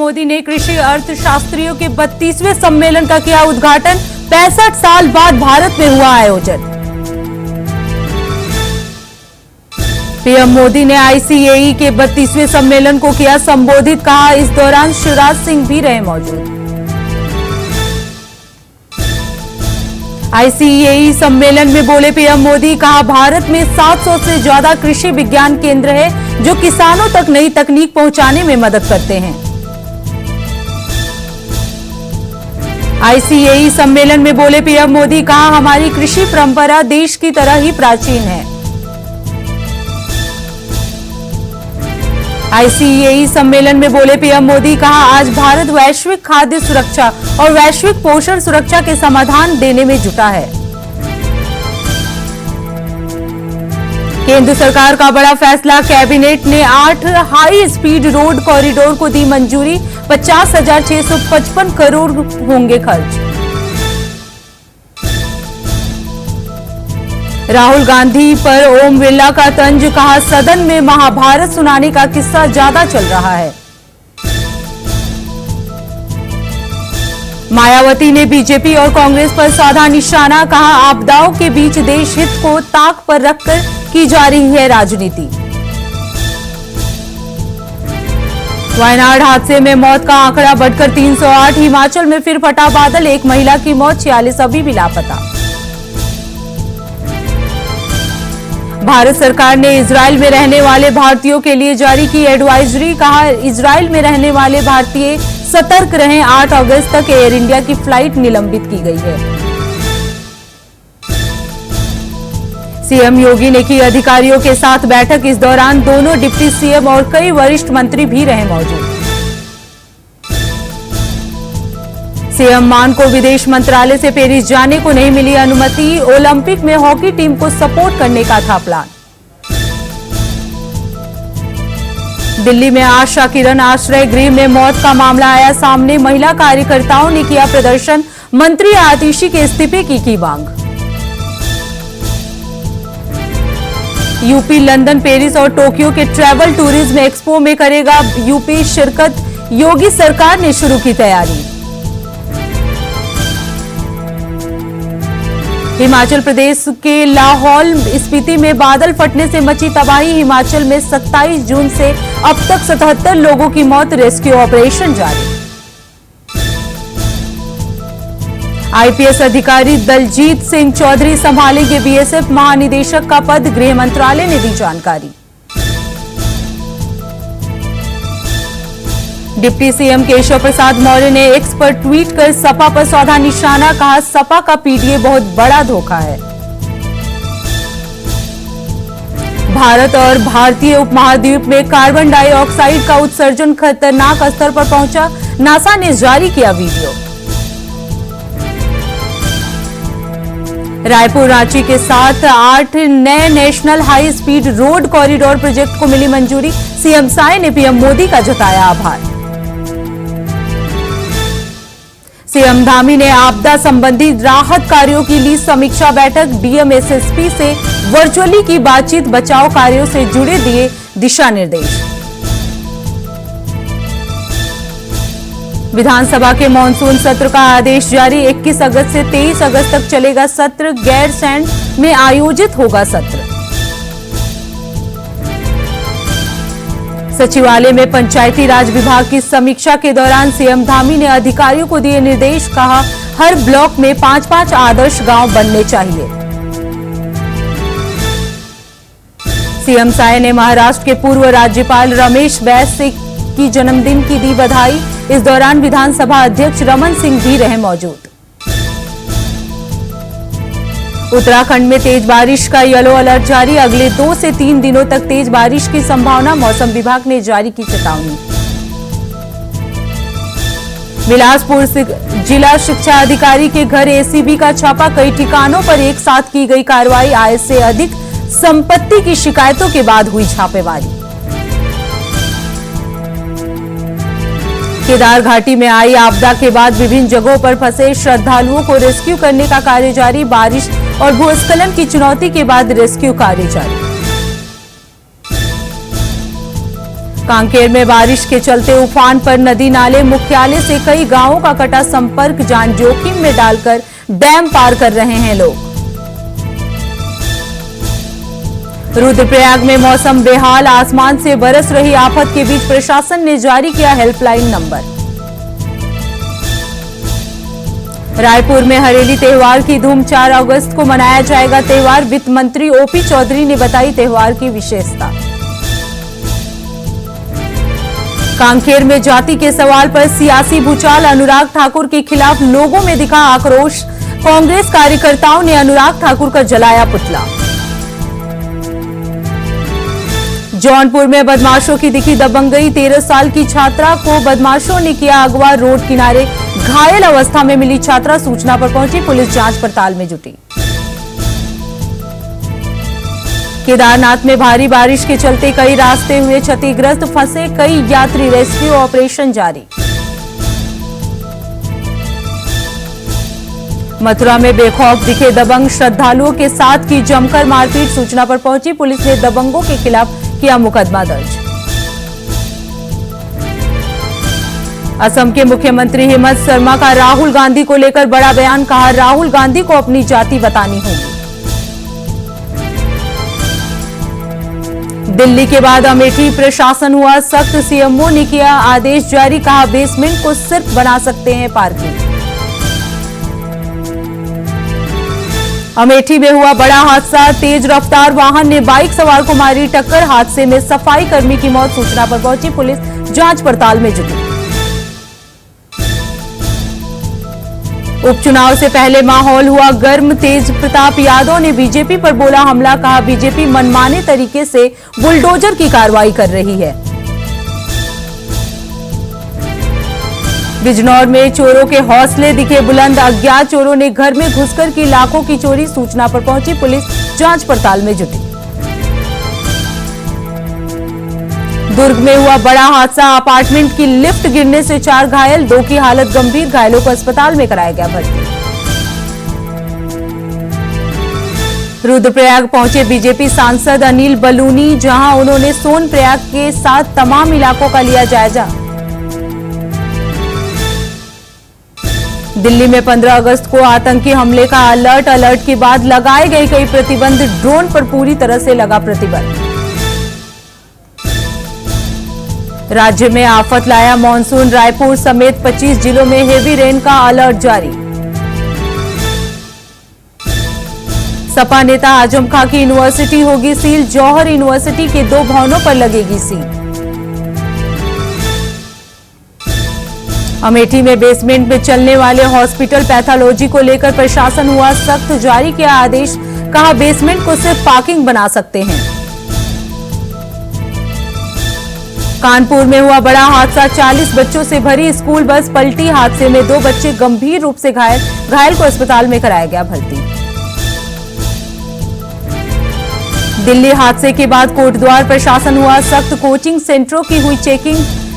मोदी ने कृषि अर्थशास्त्रियों के 32वें सम्मेलन का किया उद्घाटन। 65 साल बाद भारत में हुआ आयोजन। पीएम मोदी ने आईसीएई के 32वें सम्मेलन को किया संबोधित। कहा, इस दौरान शिवराज सिंह भी रहे मौजूद। आईसीएई सम्मेलन में बोले पीएम मोदी। कहा, भारत में 700 से ज्यादा कृषि विज्ञान केंद्र है जो किसानों तक नई तकनीक पहुंचाने में मदद करते हैं। आईसीएई सम्मेलन में बोले पीएम मोदी। कहा, हमारी कृषि परंपरा देश की तरह ही प्राचीन है। आईसीएई सम्मेलन में बोले पीएम मोदी। कहा, आज भारत वैश्विक खाद्य सुरक्षा और वैश्विक पोषण सुरक्षा के समाधान देने में जुटा है। केंद्र सरकार का बड़ा फैसला। कैबिनेट ने 8 हाई स्पीड रोड कॉरिडोर को दी मंजूरी। 50,655 करोड़ होंगे खर्च। राहुल गांधी पर ओम बिरला का तंज। कहा, सदन में महाभारत सुनाने का किस्सा ज्यादा चल रहा है। मायावती ने बीजेपी और कांग्रेस पर साधा निशाना। कहा, आपदाओं के बीच देश हित को ताक पर रखकर की जा रही है राजनीति। वायनाड हादसे में मौत का आंकड़ा बढ़कर 308। हिमाचल में फिर फटा बादल। एक महिला की मौत, 46 अभी भी लापता। भारत सरकार ने इजरायल में रहने वाले भारतीयों के लिए जारी की एडवाइजरी। कहा, इजरायल में रहने वाले भारतीय सतर्क रहें। 8 अगस्त तक एयर इंडिया की फ्लाइट निलंबित की गई है। सीएम योगी ने की अधिकारियों के साथ बैठक। इस दौरान दोनों डिप्टी सीएम और कई वरिष्ठ मंत्री भी रहे मौजूद। सीएम मान को विदेश मंत्रालय से पेरिस जाने को नहीं मिली अनुमति। ओलंपिक में हॉकी टीम को सपोर्ट करने का था प्लान। दिल्ली में आशा किरण आश्रय गृह में मौत का मामला आया सामने। महिला कार्यकर्ताओं ने किया प्रदर्शन। मंत्री आतिशी के इस्तीफे की मांग। यूपी लंदन, पेरिस और टोक्यो के ट्रैवल टूरिज्म एक्सपो में करेगा यूपी शिरकत। योगी सरकार ने शुरू की तैयारी। हिमाचल प्रदेश के लाहौल स्पीति में बादल फटने से मची तबाही। हिमाचल में 27 जून से अब तक 77 लोगों की मौत। रेस्क्यू ऑपरेशन जारी। आईपीएस अधिकारी दलजीत सिंह चौधरी संभालेंगे बीएसएफ महानिदेशक का पद। गृह मंत्रालय ने दी जानकारी। डिप्टी सीएम केशव प्रसाद मौर्य ने एक्स पर ट्वीट कर सपा पर साधा निशाना। कहा, सपा का पीडीए बहुत बड़ा धोखा है। भारत और भारतीय उपमहाद्वीप में कार्बन डाइऑक्साइड का उत्सर्जन खतरनाक स्तर पर पहुंचा। नासा ने जारी किया वीडियो। रायपुर रांची के साथ 8 नए national high speed road corridor project को मिली मंजूरी। सीएम साय ने पीएम मोदी का जताया आभार। सीएम धामी ने आपदा संबंधी राहत कार्यों की ली समीक्षा बैठक। डीएम एसएसपी से वर्चुअली की बातचीत। बचाव कार्यों से जुड़े दिए दिशा निर्देश। विधानसभा के मॉनसून सत्र का आदेश जारी। 21 अगस्त से 23 अगस्त तक चलेगा सत्र। गैरसैंण में आयोजित होगा सत्र। सचिवालय में पंचायती राज विभाग की समीक्षा के दौरान सीएम धामी ने अधिकारियों को दिए निर्देश। कहा, हर ब्लॉक में 5-5 आदर्श गांव बनने चाहिए। सीएम साय ने महाराष्ट्र के पूर्व राज्यपाल रमेश बैस की जन्मदिन की दी बधाई। इस दौरान विधानसभा अध्यक्ष रमन सिंह भी रहे मौजूद। उत्तराखंड में तेज बारिश का येलो अलर्ट जारी। अगले 2 से 3 दिनों तक तेज बारिश की संभावना। मौसम विभाग ने जारी की चेतावनी। बिलासपुर जिला शिक्षा अधिकारी के घर एसीबी का छापा। कई ठिकानों पर एक साथ की गई कार्रवाई। आय से अधिक संपत्ति की शिकायतों के बाद हुई छापेमारी। केदार घाटी में आई आपदा के बाद विभिन्न जगहों पर फंसे श्रद्धालुओं को रेस्क्यू करने का कार्य जारी। बारिश और भूस्खलन की चुनौती के बाद रेस्क्यू कार्य जारी। कांकेर में बारिश के चलते उफान पर नदी नाले, मुख्यालय से कई गांवों का कटा संपर्क, जान जोखिम में डालकर डैम पार कर रहे हैं लोग। रुद्रप्रयाग में मौसम बेहाल, आसमान से बरस रही आफत के बीच प्रशासन ने जारी किया हेल्पलाइन नंबर। रायपुर में हरेली त्योहार की धूम, 4 अगस्त को मनाया जाएगा त्योहार, वित्त मंत्री ओपी चौधरी ने बताई त्योहार की विशेषता। कांकेर में जाति के सवाल पर सियासी भूचाल, अनुराग ठाकुर के खिलाफ लोगों में दिखा आक्रोश, कांग्रेस कार्यकर्ताओं ने अनुराग ठाकुर का जलाया पुतला। जौनपुर में बदमाशों की दिखी दबंगई, 13 साल की छात्रा को बदमाशों ने किया अगवा, रोड किनारे घायल अवस्था में मिली छात्रा, सूचना पर पहुंची पुलिस जांच पड़ताल में जुटी। केदारनाथ में भारी बारिश के चलते कई रास्ते हुए क्षतिग्रस्त, फंसे कई यात्री, रेस्क्यू ऑपरेशन जारी। मथुरा में बेखौफ दिखे दबंग, श्रद्धालुओं के साथ की जमकर मारपीट, सूचना पर पहुंची पुलिस ने दबंगों के खिलाफ किया मुकदमा दर्ज। असम के मुख्यमंत्री हेमंत शर्मा का राहुल गांधी को लेकर बड़ा बयान, कहा राहुल गांधी को अपनी जाति बतानी होगी। दिल्ली के बाद अमेठी प्रशासन हुआ सख्त, सीएमओ ने किया आदेश जारी, कहा बेसमेंट को सिर्फ बना सकते हैं पार्किंग। अमेठी में हुआ बड़ा हादसा, तेज रफ्तार वाहन ने बाइक सवार को मारी टक्कर, हादसे में सफाई कर्मी की मौत, सूचना पर पहुंची पुलिस जांच पड़ताल में जुटी। उपचुनाव से पहले माहौल हुआ गर्म, तेज प्रताप यादव ने बीजेपी पर बोला हमला, कहा बीजेपी मनमाने तरीके से बुलडोजर की कार्रवाई कर रही है। बिजनौर में चोरों के हौसले दिखे बुलंद, अज्ञात चोरों ने घर में घुसकर की लाखों की चोरी, सूचना पर पहुंची पुलिस जांच पड़ताल में जुटी। दुर्ग में हुआ बड़ा हादसा, अपार्टमेंट की लिफ्ट गिरने से 4 घायल, 2 की हालत गंभीर, घायलों को अस्पताल में कराया गया भर्ती। रुद्रप्रयाग पहुंचे बीजेपी सांसद अनिल बलूनी, जहां उन्होंने सोनप्रयाग के साथ तमाम इलाकों का लिया जायजा। दिल्ली में 15 अगस्त को आतंकी हमले का अलर्ट के बाद लगाए गए कई प्रतिबंध, ड्रोन पर पूरी तरह से लगा प्रतिबंध। राज्य में आफत लाया मानसून, रायपुर समेत 25 जिलों में हेवी रेन का अलर्ट जारी। सपा नेता आजम खां की यूनिवर्सिटी होगी सील, जौहर यूनिवर्सिटी के 2 भवनों पर लगेगी सील। अमेठी में बेसमेंट में चलने वाले हॉस्पिटल पैथोलॉजी को लेकर प्रशासन हुआ सख्त, जारी किया आदेश, कहा बेसमेंट को सिर्फ पार्किंग बना सकते हैं। कानपुर में हुआ बड़ा हादसा, 40 बच्चों से भरी स्कूल बस पलटी, हादसे में 2 बच्चे गंभीर रूप से घायल को अस्पताल में कराया गया भर्ती। दिल्ली हादसे के बाद कोटद्वार प्रशासन हुआ सख्त, कोचिंग सेंटरों की हुई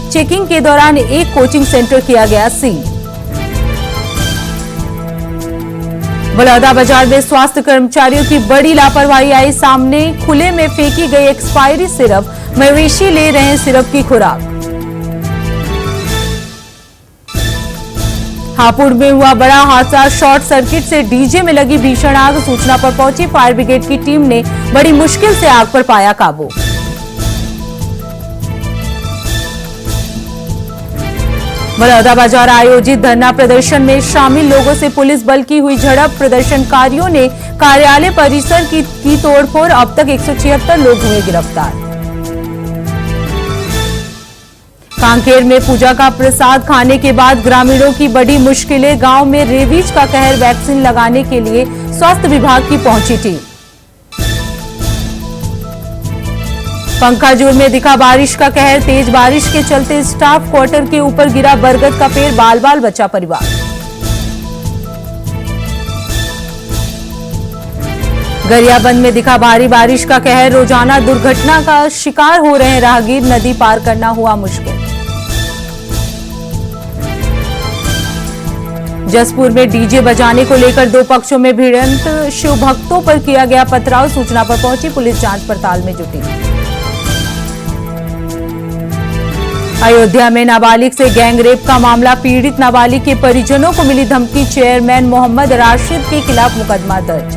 चेकिंग के दौरान एक कोचिंग सेंटर किया गया सील। बलौदाबाजार में स्वास्थ्य कर्मचारियों की बड़ी लापरवाही आई सामने, खुले में फेंकी गई एक्सपायरी सिरप, मवेशी ले रहे हैं सिरप की खुराक। हापुड़ में हुआ बड़ा हादसा, शॉर्ट सर्किट से डीजे में लगी भीषण आग, सूचना पर पहुंची फायर ब्रिगेड की टीम ने बड़ी मुश्किल से आग पर पाया काबू। बलौदाबाजार आयोजित धरना प्रदर्शन में शामिल लोगों से पुलिस बल की हुई झड़प, प्रदर्शनकारियों ने कार्यालय परिसर की तोड़फोड़, अब तक 176 लोग हुए गिरफ्तार। कांकेर में पूजा का प्रसाद खाने के बाद ग्रामीणों की बड़ी मुश्किलें, गांव में रेबीज का कहर, वैक्सीन लगाने के लिए स्वास्थ्य विभाग की पहुंची टीम। पंखाजूर में दिखा बारिश का कहर, तेज बारिश के चलते स्टाफ क्वार्टर के ऊपर गिरा बरगद का पेड़, बाल बाल बचा परिवार। गरियाबंद में दिखा भारी बारिश का कहर, रोजाना दुर्घटना का शिकार हो रहे हैं राहगीर, नदी पार करना हुआ मुश्किल। जसपुर में डीजे बजाने को लेकर 2 पक्षों में भिड़ंत, शिव भक्तों पर किया गया पथराव, सूचना पर पहुंची पुलिस जांच पड़ताल में जुटी। अयोध्या में नाबालिग से गैंगरेप का मामला, पीड़ित नाबालिग के परिजनों को मिली धमकी, चेयरमैन मोहम्मद राशिद के खिलाफ मुकदमा दर्ज।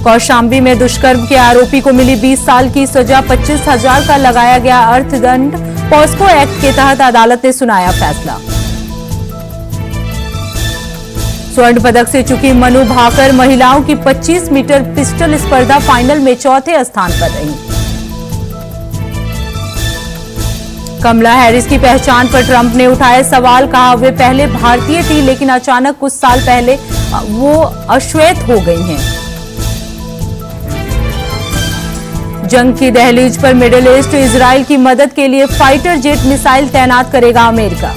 कौशाम्बी में दुष्कर्म के आरोपी को मिली 20 साल की सजा, 25,000 का लगाया गया अर्थदंड। पॉस्को एक्ट के तहत अदालत ने सुनाया फैसला। स्वर्ण पदक से चुकी मनु भाकर महिलाओं की 25 मीटर पिस्टल स्पर्धा फाइनल में चौथे स्थान पर रही। कमला हैरिस की पहचान पर ट्रंप ने उठाए सवाल, कहा वे पहले भारतीय थी लेकिन अचानक कुछ साल पहले वो अश्वेत हो गई हैं। जंग की दहलीज पर मिडिल ईस्ट, इजराइल की मदद के लिए फाइटर जेट मिसाइल तैनात करेगा अमेरिका।